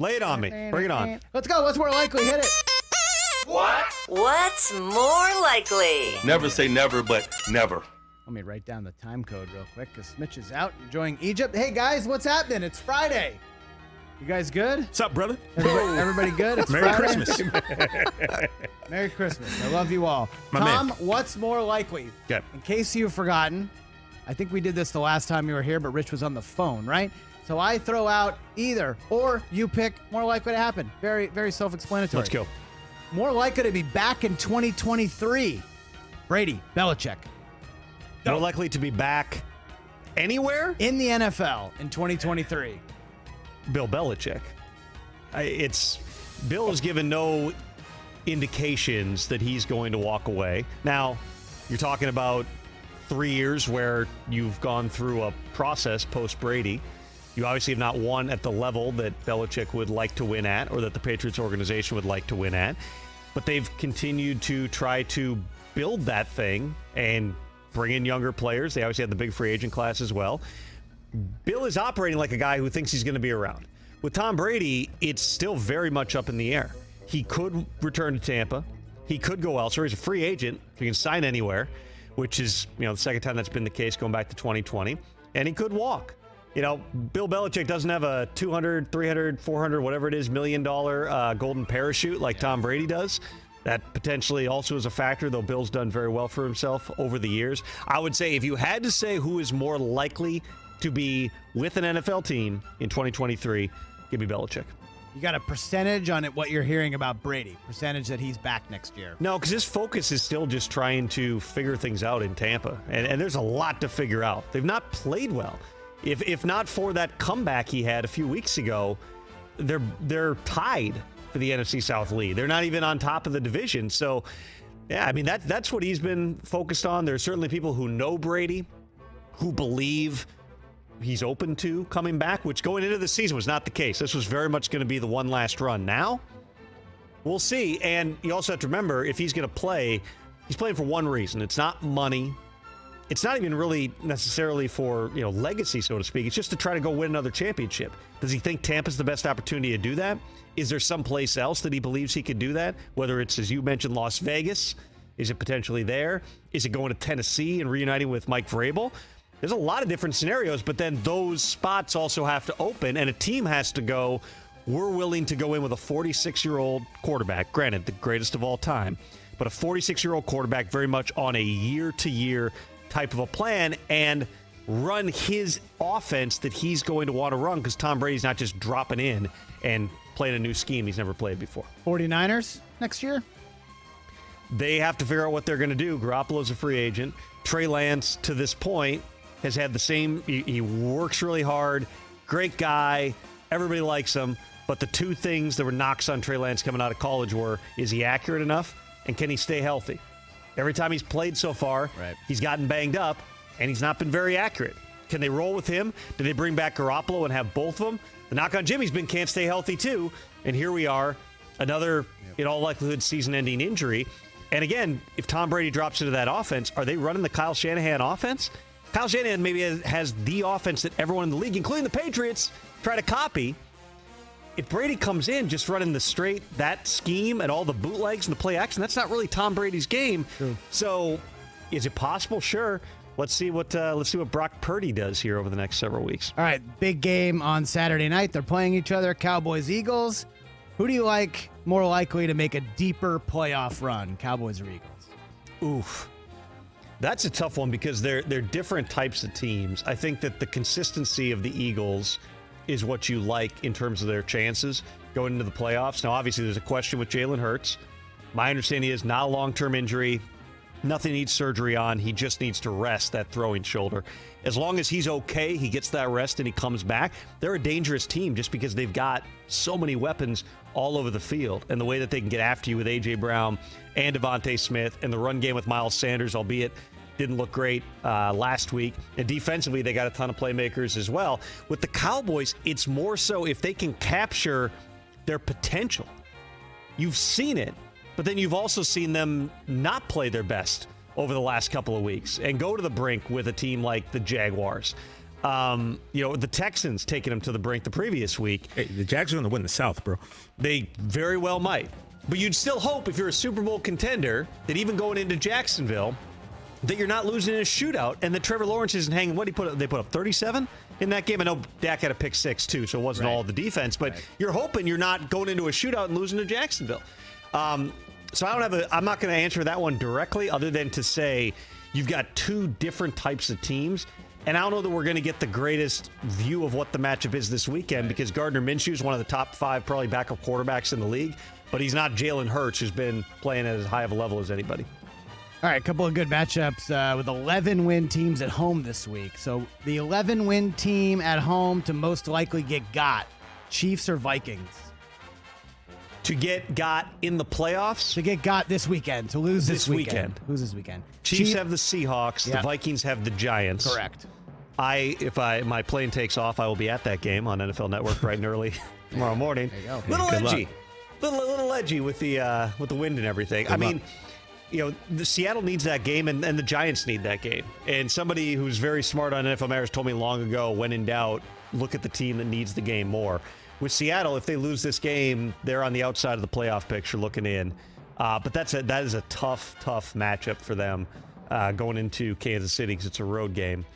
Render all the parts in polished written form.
Lay it on me. Bring it on. Let's go. What's more likely? Hit it. What? What's more likely? Never say never, but never. Let me write down the time code real quick because Mitch is out enjoying Egypt. Hey, guys, what's happening? It's Friday. You guys good? What's up, brother? Everybody good? It's Merry Friday. Christmas. Merry Christmas. I love you all. My Tom, man. what's more likely? Okay. In case you've forgotten, I think we did this the last time you were here, but Rich was on the phone, right? So I throw out either, or you pick more likely to happen. Very, very self-explanatory. Let's go. More likely to be back in 2023. Brady, Belichick. More likely to be back anywhere? In the NFL in 2023. Bill Belichick. Bill has given no indications that he's going to walk away. Now, you're talking about 3 years where you've gone through a process post-Brady. You obviously have not won at the level that Belichick would like to win at or that the Patriots organization would like to win at. But they've continued to try to build that thing and bring in younger players. They obviously had the big free agent class as well. Bill is operating like a guy who thinks he's going to be around. With Tom Brady, it's still very much up in the air. He could return to Tampa. He could go elsewhere. He's a free agent. He can sign anywhere, which is, the second time that's been the case going back to 2020. And he could walk. Bill Belichick doesn't have a $200, $300, $400, whatever it is, $1 million golden parachute like Tom Brady does. That potentially also is a factor, though Bill's done very well for himself over the years. I would say if you had to say who is more likely to be with an NFL team in 2023, give me Belichick. You got a percentage on it, what you're hearing about Brady? Percentage that he's back next year? No, because his focus is still just trying to figure things out in Tampa. And there's a lot to figure out. They've not played well. If not for that comeback he had a few weeks ago, they're tied for the NFC South lead. They're not even on top of the division. So, yeah, that's what he's been focused on. There's certainly people who know Brady, who believe he's open to coming back, which going into the season was not the case. This was very much going to be the one last run. Now, we'll see. And you also have to remember, if he's going to play, he's playing for one reason. It's not money. It's not even really necessarily for, legacy, so to speak. It's just to try to go win another championship. Does he think Tampa's the best opportunity to do that? Is there someplace else that he believes he could do that? Whether it's, as you mentioned, Las Vegas. Is it potentially there? Is it going to Tennessee and reuniting with Mike Vrabel? There's a lot of different scenarios, but then those spots also have to open, and a team has to go, we're willing to go in with a 46-year-old quarterback, granted, the greatest of all time, but a 46-year-old quarterback very much on a year-to-year type of a plan and run his offense that he's going to want to run because Tom Brady's not just dropping in and playing a new scheme he's never played before. 49ers next year? They have to figure out what they're going to do. Garoppolo's a free agent. Trey Lance, to this point, has had the same. He works really hard. Great guy. Everybody likes him. But the two things that were knocks on Trey Lance coming out of college were, is he accurate enough and can he stay healthy? Every time he's played so far, He's gotten banged up, and he's not been very accurate. Can they roll with him? Do they bring back Garoppolo and have both of them? The knock on Jimmy's been can't stay healthy, too. And here we are, another, in all likelihood, season-ending injury. And again, if Tom Brady drops into that offense, are they running the Kyle Shanahan offense? Kyle Shanahan maybe has the offense that everyone in the league, including the Patriots, try to copy. If Brady comes in just running that scheme and all the bootlegs and the play action, that's not really Tom Brady's game. True. So, is it possible? Sure. Let's see what Brock Purdy does here over the next several weeks. All right, big game on Saturday night. They're playing each other, Cowboys Eagles. Who do you like more likely to make a deeper playoff run, Cowboys or Eagles? Oof. That's a tough one because they're different types of teams. I think that the consistency of the Eagles is what you like in terms of their chances going into the playoffs. Now, obviously, there's a question with Jalen Hurts. My understanding is not a long-term injury. Nothing needs surgery on. He just needs to rest that throwing shoulder. As long as he's okay, he gets that rest and he comes back, they're a dangerous team just because they've got so many weapons all over the field. And the way that they can get after you with A.J. Brown and Devontae Smith and the run game with Miles Sanders, albeit didn't look great last week. And defensively, they got a ton of playmakers as well. With the Cowboys, it's more so if they can capture their potential. You've seen it, but then you've also seen them not play their best over the last couple of weeks and go to the brink with a team like the Jaguars. The Texans taking them to the brink the previous week. Hey, the Jags are going to win the South, bro. They very well might. But you'd still hope if you're a Super Bowl contender that even going into Jacksonville, that you're not losing in a shootout and that Trevor Lawrence isn't hanging. What did he put up? They put up 37 in that game. I know Dak had a pick 6 too, so it wasn't all the defense. But you're hoping you're not going into a shootout and losing to Jacksonville. So I'm not going to answer that one directly, other than to say you've got two different types of teams. And I don't know that we're going to get the greatest view of what the matchup is this weekend because Gardner Minshew is one of the top 5 probably backup quarterbacks in the league, but he's not Jalen Hurts, who's been playing at as high of a level as anybody. All right, a couple of good matchups with 11-win teams at home this week. So the 11-win team at home to most likely get got, Chiefs or Vikings? To get got in the playoffs? To get got this weekend, to lose this weekend. Lose this weekend. Chiefs have the Seahawks. The Vikings have the Giants. Correct. If my plane takes off, I will be at that game on NFL Network bright and early tomorrow morning. There you go. Little edgy. Little edgy with the wind and everything. The Seattle needs that game, and the Giants need that game. And somebody who's very smart on NFL Matters told me long ago, when in doubt, look at the team that needs the game more. With Seattle, if they lose this game, they're on the outside of the playoff picture looking in. But that is a tough matchup for them going into Kansas City because it's a road game.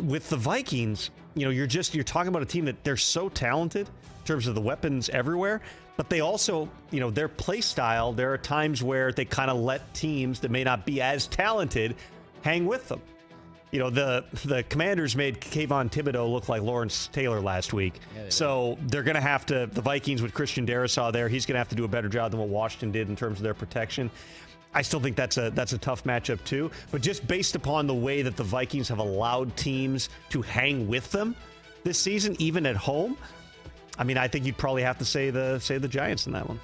With the Vikings, you're talking about a team that they're so talented in terms of the weapons everywhere, but they also, their play style, there are times where they kind of let teams that may not be as talented hang with them. The Commanders made Kayvon Thibodeau look like Lawrence Taylor last week. Yeah, so they're going to have to, the Vikings with Christian Darrisaw there, he's going to have to do a better job than what Washington did in terms of their protection. I still think that's a tough matchup too. But just based upon the way that the Vikings have allowed teams to hang with them this season, even at home, I think you'd probably have to say the Giants in that one.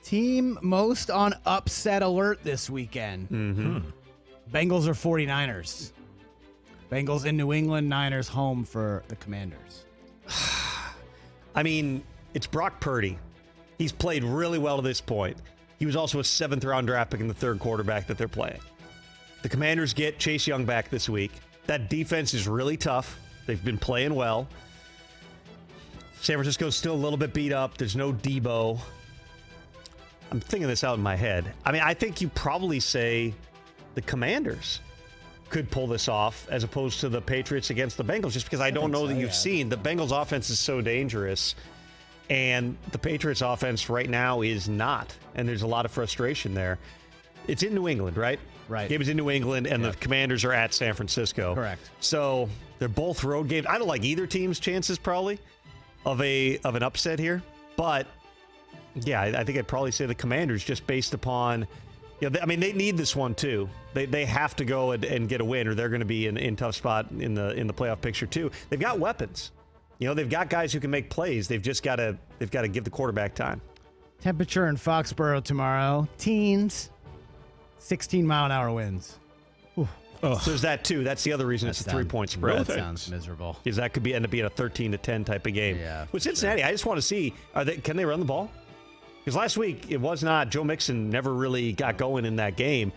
Team most on upset alert this weekend. Mm-hmm. Bengals or 49ers? Bengals in New England, Niners home for the Commanders. It's Brock Purdy. He's played really well to this point. He was also a 7th-round draft pick in the third quarterback that they're playing. The Commanders get Chase Young back this week. That defense is really tough. They've been playing well. San Francisco's still a little bit beat up. There's no Debo. I'm thinking this out in my head. I think you probably say the Commanders could pull this off as opposed to the Patriots against the Bengals, just because I don't know that you've seen. The Bengals offense is so dangerous, and the Patriots offense right now is not, and there's a lot of frustration there. It's in New England, right? Right. Game is in New England, and the Commanders are at San Francisco. Correct. So they're both road games. I don't like either team's chances probably of an upset here, but yeah, I think I'd probably say the Commanders just based upon. They need this one too. They have to go and get a win, or they're going to be in tough spot in the playoff picture too. They've got weapons. They've got guys who can make plays. They've got to give the quarterback time. Temperature in Foxborough tomorrow. Teens, 16-mile-an-hour winds. So there's that too. That's the other reason it's a 3-point spread. That sounds miserable. Because that could end up being a 13-10 type of game. Yeah. With Cincinnati, I just want to see can they run the ball? Because last week, it was not. Joe Mixon never really got going in that game.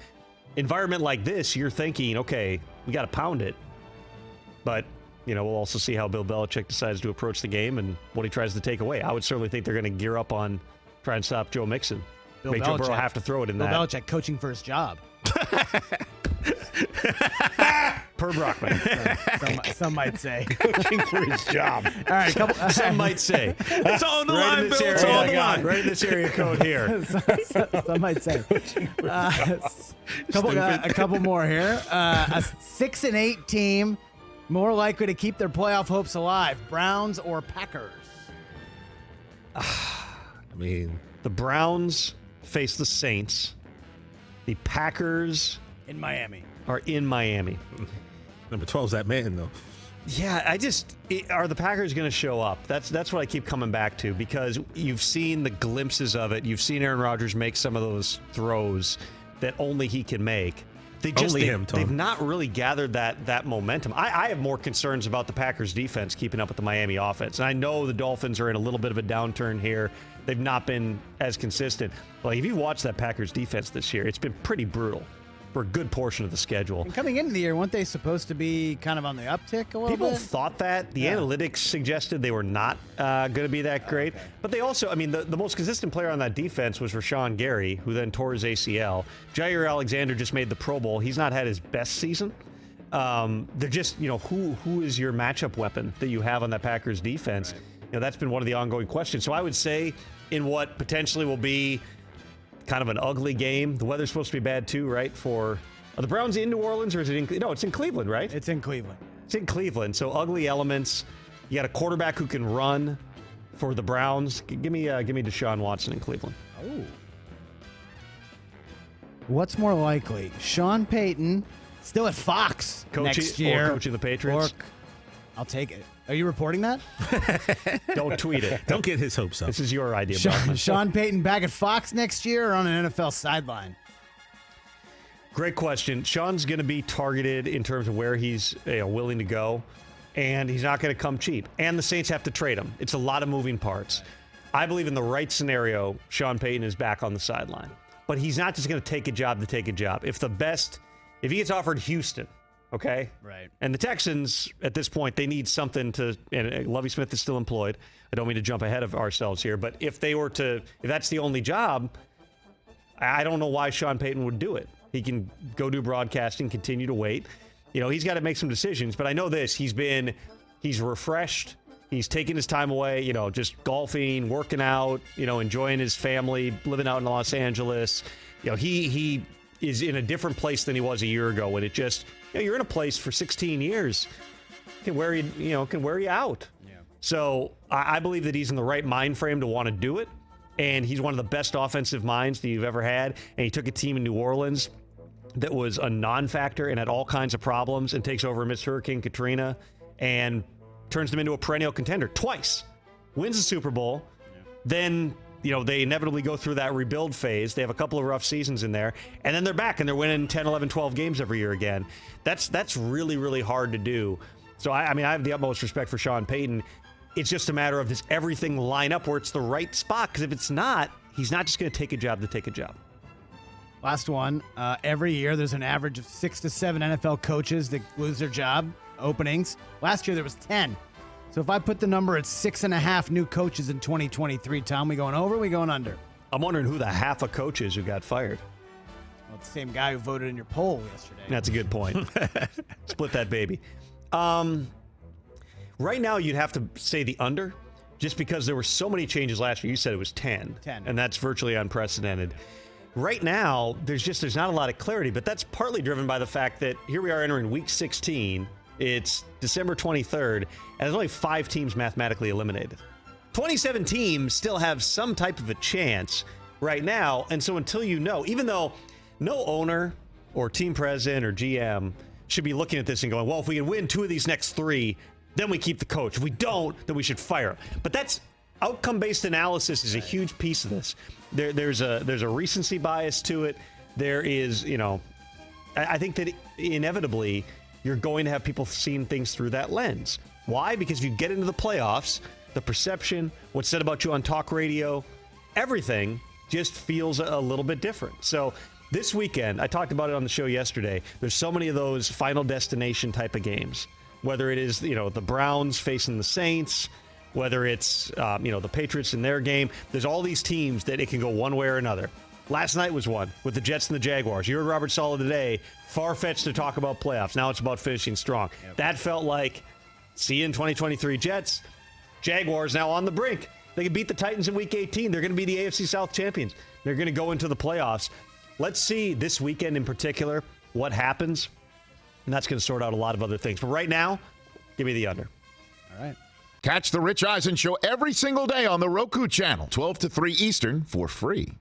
Environment like this, you're thinking, okay, we got to pound it. But, we'll also see how Bill Belichick decides to approach the game and what he tries to take away. I would certainly think they're going to gear up on trying to stop Joe Mixon. Make Joe Burrow have to throw it in Bill that. Belichick coaching for his job. Per Brockman. Some might say. Coaching for his job. All right, some might say. It's on the line, Bill. It's on the line. Right in this area code here. Some might say. A couple more here. A 6-8 team more likely to keep their playoff hopes alive. Browns or Packers? The Browns face the Saints. The Packers in Miami. Are in Miami. Number 12 is that man, though. Yeah, are the Packers going to show up? That's what I keep coming back to, because you've seen the glimpses of it. You've seen Aaron Rodgers make some of those throws that only he can make. They've not really gathered that momentum. I have more concerns about the Packers defense keeping up with the Miami offense. And I know the Dolphins are in a little bit of a downturn here. They've not been as consistent. Like, if you watch that Packers defense this year, it's been pretty brutal. for a good portion of the schedule. And coming into the year, weren't they supposed to be kind of on the uptick a little People bit? thought that. The analytics suggested they were not going to be that great. Okay. But they also, I mean, the most consistent player on that defense was Rashawn Gary, who then tore his ACL. Jair Alexander just made the Pro Bowl. He's not had his best season. They're just, who is your matchup weapon that you have on that Packers defense? Right. That's been one of the ongoing questions. So I would say in what potentially will be kind of an ugly game. The weather's supposed to be bad too, right? Are the Browns in New Orleans or is it no, it's in Cleveland, right? It's in Cleveland. It's in Cleveland. So ugly elements. You got a quarterback who can run for the Browns. Give me Deshaun Watson in Cleveland. Oh. What's more likely? Sean Payton still at Fox next year. Or coaching the Patriots. I'll take it. Are you reporting that? Don't tweet it. Don't get his hopes up. This is your idea, Sean Payton back at Fox next year or on an NFL sideline? Great question. Sean's going to be targeted in terms of where he's willing to go, and he's not going to come cheap. And the Saints have to trade him. It's a lot of moving parts. I believe in the right scenario, Sean Payton is back on the sideline. But he's not just going to take a job to take a job. If he gets offered Houston, okay? Right. And the Texans, at this point, they need something to, and Lovie Smith is still employed. I don't mean to jump ahead of ourselves here, but if that's the only job, I don't know why Sean Payton would do it. He can go do broadcasting, continue to wait. He's got to make some decisions, but I know this. He's refreshed. He's taking his time away, just golfing, working out, enjoying his family, living out in Los Angeles. He is in a different place than he was a year ago when it just, you're in a place for 16 years. Can wear you out. Yeah. So I believe that he's in the right mind frame to want to do it. And he's one of the best offensive minds that you've ever had. And he took a team in New Orleans that was a non-factor and had all kinds of problems and takes over amidst Hurricane Katrina and turns them into a perennial contender twice. Wins the Super Bowl. Yeah. Then, they inevitably go through that rebuild phase. They have a couple of rough seasons in there. And then they're back and they're winning 10, 11, 12 games every year again. That's really, really hard to do. So, I have the utmost respect for Sean Payton. It's just a matter of does everything line up where it's the right spot? Because if it's not, he's not just going to take a job to take a job. Last one. Every year there's an average of 6 to 7 NFL coaches that lose their job openings. Last year there was 10. So if I put the number at 6.5 new coaches in 2023, Tom, we going over or we going under? I'm wondering who the half of coach is who got fired. Well, it's the same guy who voted in your poll yesterday. That's a good point. Split that baby. Right now, you'd have to say the under, just because there were so many changes last year. You said it was 10. And that's virtually unprecedented. Right now, there's not a lot of clarity, but that's partly driven by the fact that here we are entering week 16. It's December 23rd, and there's only 5 teams mathematically eliminated. 27 teams still have some type of a chance right now, and so until even though no owner or team president or GM should be looking at this and going, well, if we can win 2 of these next 3, then we keep the coach. If we don't, then we should fire him. But that's outcome-based analysis is a huge piece of this. There's a recency bias to it. There is, I think that inevitably you're going to have people seeing things through that lens. Why? Because if you get into the playoffs, the perception, what's said about you on talk radio, everything just feels a little bit different. So this weekend, I talked about it on the show yesterday, there's so many of those final destination type of games. Whether it is, the Browns facing the Saints, whether it's, the Patriots in their game. There's all these teams that it can go one way or another. Last night was one with the Jets and the Jaguars. You heard Robert Saleh today, far-fetched to talk about playoffs. Now it's about finishing strong. Yep. That felt like, see you in 2023 Jets. Jaguars now on the brink. They can beat the Titans in Week 18. They're going to be the AFC South champions. They're going to go into the playoffs. Let's see this weekend in particular what happens. And that's going to sort out a lot of other things. But right now, give me the under. All right. Catch the Rich Eisen Show every single day on the Roku channel, 12 to 3 Eastern, for free.